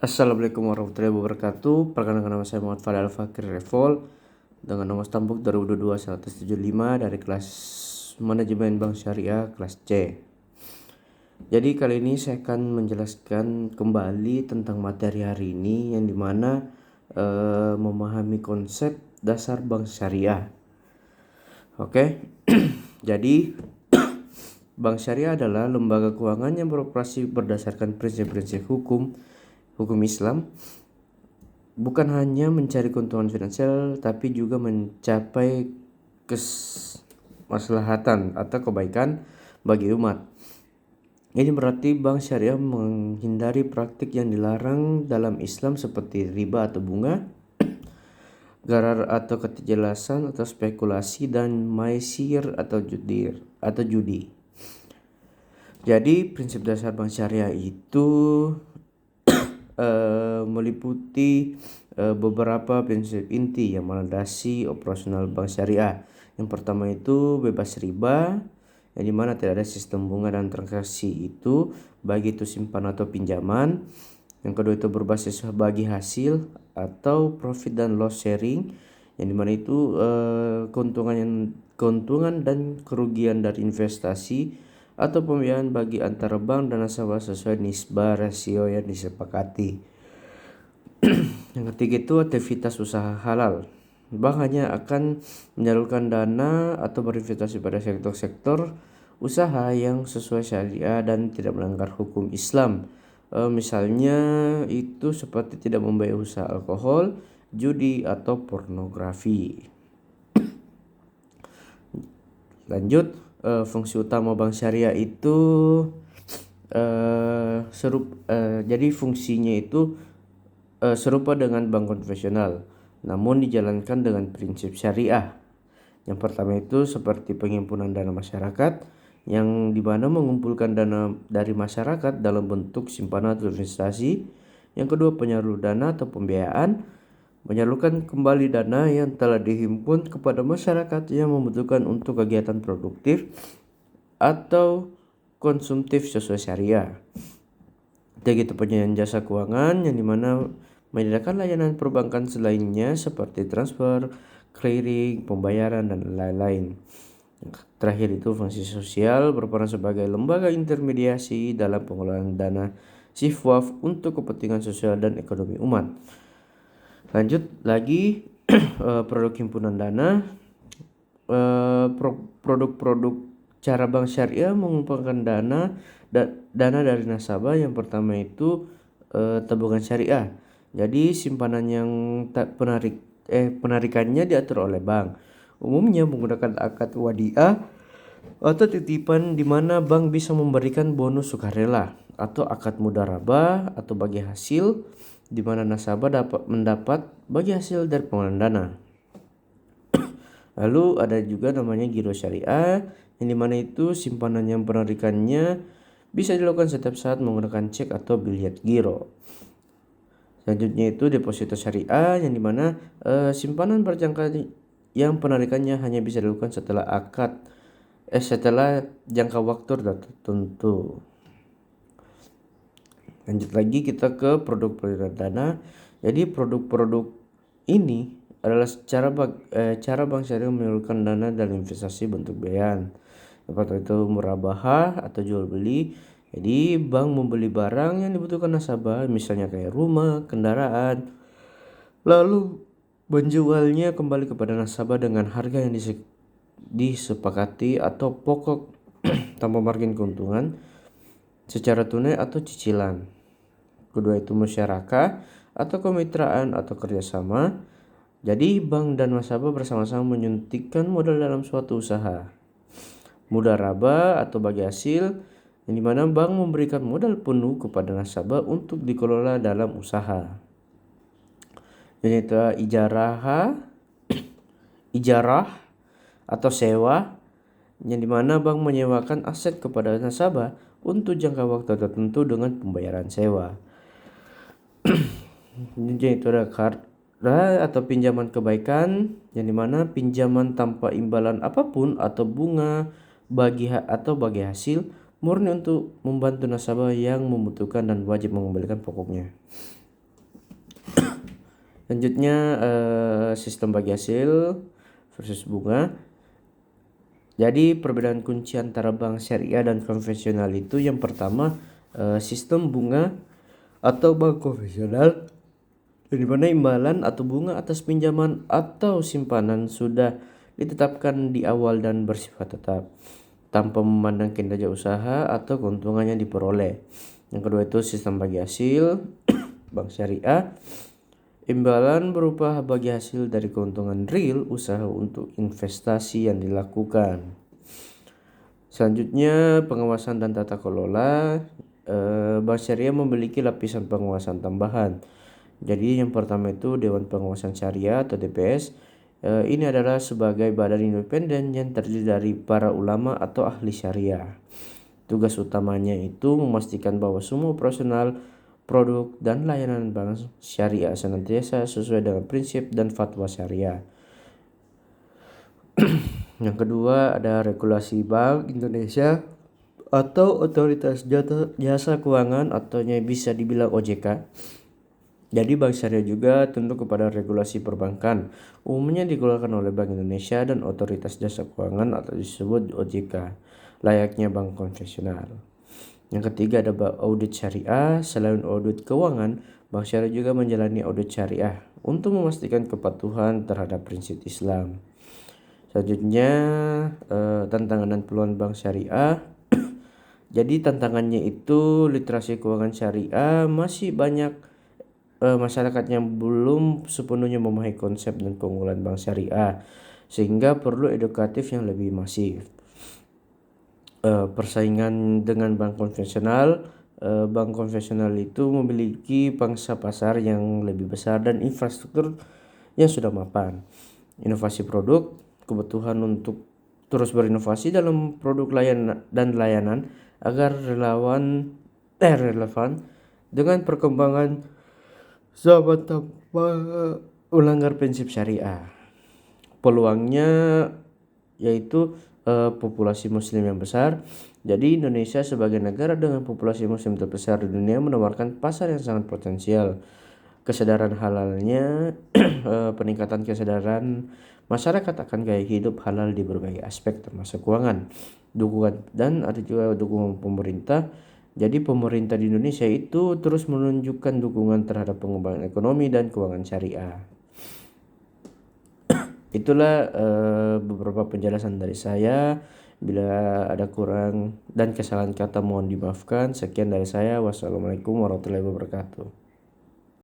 Assalamualaikum warahmatullahi wabarakatuh. Perkenalkan, nama saya Muhammad Fadil Al-Fakir Revol dengan nomor stambuk 2022-175 dari kelas Manajemen Bank Syariah kelas C. Jadi kali ini saya akan menjelaskan kembali tentang materi hari ini, yang dimana memahami konsep dasar bank syariah. Oke. Jadi bank syariah adalah lembaga keuangan yang beroperasi berdasarkan prinsip-prinsip hukum Islam, bukan hanya mencari keuntungan finansial tapi juga mencapai kemaslahatan atau kebaikan bagi umat. Ini berarti bank syariah menghindari praktik yang dilarang dalam Islam seperti riba atau bunga, gharar atau ketidakjelasan atau spekulasi, dan maisir atau judi. Jadi prinsip dasar bank syariah itu meliputi beberapa prinsip inti yang melandasi operasional bank syariah. Yang pertama itu bebas riba, yang dimana tidak ada sistem bunga dan transaksi itu, baik itu simpan atau pinjaman. Yang kedua itu berbasis bagi hasil atau profit dan loss sharing, yang dimana itu keuntungan dan kerugian dari investasi atau pembiayaan bagi antara bank dan nasabah sesuai nisbah rasio yang disepakati. Yang ketiga itu aktivitas usaha halal. Bank hanya akan menyalurkan dana atau berinvestasi pada sektor-sektor usaha yang sesuai syariah dan tidak melanggar hukum Islam. Misalnya itu seperti tidak membayar usaha alkohol, judi, atau pornografi. Lanjut, fungsi utama bank syariah itu jadi fungsinya itu serupa dengan bank konvensional, namun dijalankan dengan prinsip syariah. Yang pertama itu seperti penghimpunan dana masyarakat, yang dimana mengumpulkan dana dari masyarakat dalam bentuk simpanan atau investasi. Yang kedua, penyalur dana atau pembiayaan, menyalurkan kembali dana yang telah dihimpun kepada masyarakat yang membutuhkan untuk kegiatan produktif atau konsumtif sesuai syariah. Begitu penyediaan jasa keuangan, yang dimana menyediakan layanan perbankan selainnya seperti transfer, clearing, pembayaran, dan lain-lain. Terakhir itu fungsi sosial, berperan sebagai lembaga intermediasi dalam pengelolaan dana sifwaf untuk kepentingan sosial dan ekonomi umat. Lanjut lagi, produk himpunan dana. Produk-produk cara bank syariah mengumpulkan dana dari nasabah. Yang pertama itu tabungan syariah. Jadi simpanan yang penarikannya diatur oleh bank. Umumnya menggunakan akad wadiah atau titipan, di mana bank bisa memberikan bonus sukarela, atau akad mudharabah atau bagi hasil, di mana nasabah dapat mendapat bagi hasil dari pengelolaan dana. Lalu ada juga namanya giro syariah, yang dimana itu simpanan yang penarikannya bisa dilakukan setiap saat menggunakan cek atau bilet giro. Selanjutnya itu deposito syariah, yang dimana simpanan berjangka yang penarikannya hanya bisa dilakukan setelah jangka waktu tertentu. Lanjut lagi kita ke produk-produk dana. Jadi produk-produk ini adalah cara bank syariah menyalurkan dana dalam investasi bentuk biayaan. Yang pertama itu murabahah atau jual beli. Jadi bank membeli barang yang dibutuhkan nasabah, misalnya kayak rumah, kendaraan, lalu menjualnya kembali kepada nasabah dengan harga yang disepakati atau pokok tanpa margin keuntungan, secara tunai atau cicilan. Kedua itu musyarakah atau kemitraan atau kerjasama. Jadi bank dan nasabah bersama-sama menyuntikkan modal dalam suatu usaha. Mudharabah atau bagi hasil, yang dimana bank memberikan modal penuh kepada nasabah untuk dikelola dalam usaha. Yaitu ijarah atau sewa, yang dimana bank menyewakan aset kepada nasabah untuk jangka waktu tertentu dengan pembayaran sewa. Yaitu ada atau pinjaman kebaikan, yang dimana pinjaman tanpa imbalan apapun atau bunga bagi hasil, murni untuk membantu nasabah yang membutuhkan dan wajib mengembalikan pokoknya. Selanjutnya sistem bagi hasil versus bunga. Jadi perbedaan kunci antara bank syariah dan konvensional itu yang pertama sistem bunga atau bank konvensional di mana imbalan atau bunga atas pinjaman atau simpanan sudah ditetapkan di awal dan bersifat tetap tanpa memandang kinerja usaha atau keuntungan yang diperoleh. Yang kedua itu sistem bagi hasil bank syariah. Imbalan berupa bagi hasil dari keuntungan real usaha untuk investasi yang dilakukan. Selanjutnya pengawasan dan tata kelola. Bank syariah memiliki lapisan pengawasan tambahan. Jadi yang pertama itu Dewan Pengawasan Syariah atau DPS. Ini adalah sebagai badan independen yang terdiri dari para ulama atau ahli syariah. Tugas utamanya itu memastikan bahwa semua operasional, produk, dan layanan bank syariah senantiasa sesuai dengan prinsip dan fatwa syariah. Yang kedua ada regulasi Bank Indonesia atau Otoritas Jasa Keuangan atau yang bisa dibilang OJK. Jadi bank syariah juga tunduk kepada regulasi perbankan, umumnya dikeluarkan oleh Bank Indonesia dan Otoritas Jasa Keuangan atau disebut OJK, layaknya bank konvensional. Yang ketiga ada audit syariah. Selain audit keuangan, bank syariah juga menjalani audit syariah untuk memastikan kepatuhan terhadap prinsip Islam. Selanjutnya tantangan dan peluang bank syariah. Jadi tantangannya itu literasi keuangan syariah masih banyak masyarakat yang belum sepenuhnya memahami konsep dan keunggulan bank syariah, sehingga perlu edukatif yang lebih masif. Persaingan dengan bank konvensional. Bank konvensional itu memiliki pangsa pasar yang lebih besar dan infrastruktur yang sudah mapan. Inovasi produk, kebutuhan untuk terus berinovasi dalam produk layanan agar relevan dengan perkembangan zaman tanpa melanggar prinsip syariah. Peluangnya yaitu populasi muslim yang besar. Jadi Indonesia sebagai negara dengan populasi muslim terbesar di dunia menawarkan pasar yang sangat potensial. Kesadaran halalnya peningkatan kesadaran masyarakat akan gaya hidup halal di berbagai aspek termasuk keuangan, dukungan, dan ada juga dukungan pemerintah. Jadi pemerintah di Indonesia itu terus menunjukkan dukungan terhadap pengembangan ekonomi dan keuangan syariah. Itulah beberapa penjelasan dari saya. Bila ada kurang dan kesalahan kata mohon dimaafkan. Sekian dari saya. Wassalamualaikum warahmatullahi wabarakatuh.